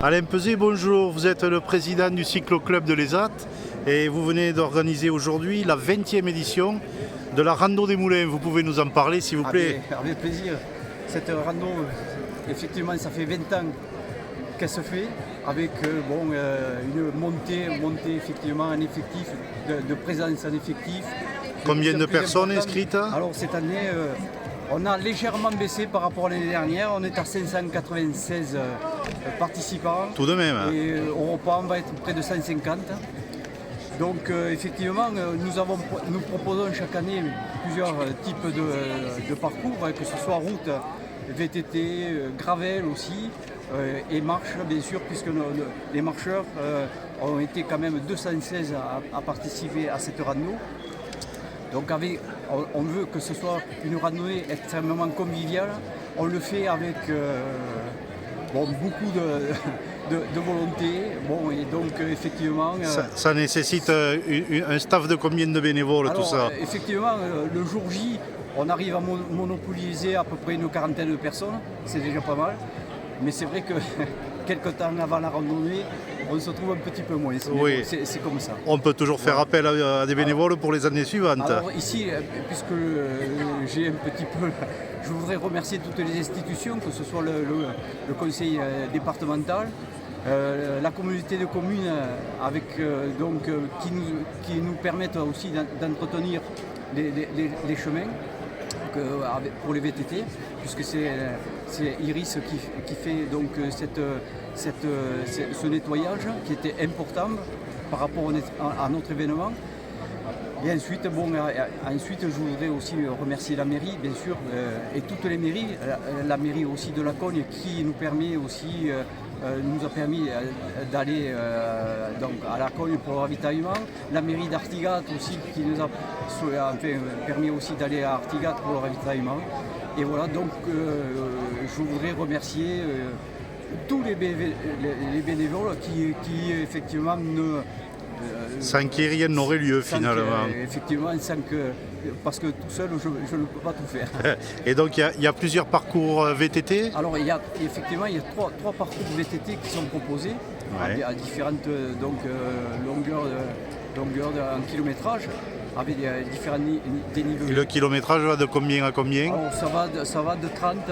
Alain Peset, bonjour. Vous êtes le président du cyclo-club de l'ESAT et vous venez d'organiser aujourd'hui la 20e édition de la Rando des Moulins. Vous pouvez nous en parler, s'il vous plaît? Avec plaisir. Cette rando, effectivement, ça fait 20 ans qu'elle se fait avec une montée effectivement en effectif, de présence en effectif. Combien de personnes inscrites? Alors cette année, on a légèrement baissé par rapport à l'année dernière. On est à 596 participants. Tout de même. Et au repas, on va être près de 150. Donc effectivement, nous proposons chaque année plusieurs types de parcours, que ce soit route, VTT, gravel aussi, et marche bien sûr, puisque les marcheurs ont été quand même 216 à participer à cette rando. Donc on veut que ce soit une randonnée extrêmement conviviale. On le fait avec beaucoup de volonté. Et donc effectivement... Ça nécessite un staff de combien de bénévoles? Alors, tout ça? Effectivement, le jour J, on arrive à monopoliser à peu près une quarantaine de personnes. C'est déjà pas mal. Mais c'est vrai que quelques temps avant la randonnée, on se trouve un petit peu moins. Oui. C'est comme ça. On peut toujours faire appel à des bénévoles pour les années suivantes. Alors ici, puisque j'ai un petit peu... Je voudrais remercier toutes les institutions, que ce soit le conseil départemental, la communauté de communes qui nous permettent aussi d'entretenir les chemins pour les VTT, puisque c'est Iris qui fait donc ce nettoyage qui était important par rapport à notre événement. Et ensuite, je voudrais aussi remercier la mairie, bien sûr, et toutes les mairies, la mairie aussi de Lacogne qui nous a permis d'aller à Lacogne pour le ravitaillement, la mairie d'Artigat aussi qui nous a permis aussi d'aller à Artigat pour le ravitaillement. Et voilà, donc je voudrais remercier tous les bénévoles qui effectivement sans qui rien n'aurait lieu finalement. Effectivement, parce que tout seul, je ne peux pas tout faire. Et donc il y a plusieurs parcours VTT? Alors effectivement, il y a trois parcours VTT qui sont proposés, ouais, à différentes longueurs en kilométrage, avec différents dénivelés. Et le kilométrage va de combien à combien? Alors, ça va de 30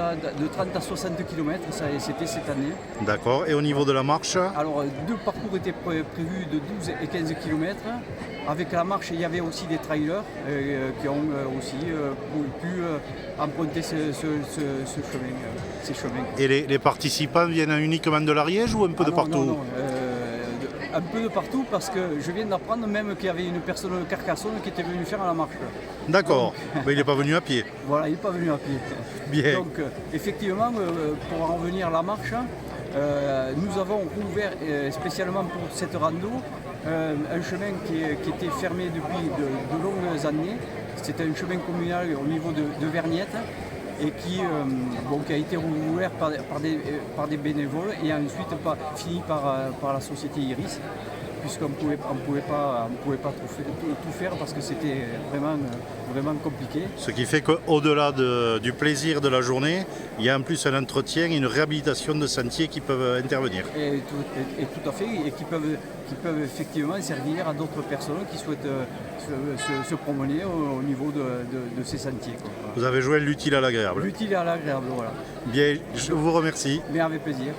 à 60 km, c'était cette année. D'accord, et au niveau de la marche? Alors deux parcours étaient prévus de 12 et 15 km. Avec la marche, il y avait aussi des trailers qui ont aussi pu emprunter ces chemins. Et les participants viennent uniquement de l'Ariège ou un peu de partout? Non. Un peu de partout, parce que je viens d'apprendre même qu'il y avait une personne de Carcassonne qui était venue faire la marche. D'accord, mais il n'est pas venu à pied. Voilà, il n'est pas venu à pied. Bien. Donc effectivement, pour en revenir à la marche, nous avons ouvert spécialement pour cette rando un chemin qui était fermé depuis de longues années. C'était un chemin communal au niveau de Vergnette et qui a été rouvert par des bénévoles et ensuite fini par la société Iris, puisqu'on ne pouvait pas tout faire parce que c'était vraiment compliqué. Ce qui fait qu'au-delà du plaisir de la journée, il y a en plus un entretien et une réhabilitation de sentiers qui peuvent intervenir. Et tout à fait, et qui peuvent effectivement servir à d'autres personnes qui souhaitent se promener au niveau de ces sentiers. Vous avez joué l'utile à l'agréable. L'utile à l'agréable, voilà. Bien, je vous remercie. Mais avec plaisir.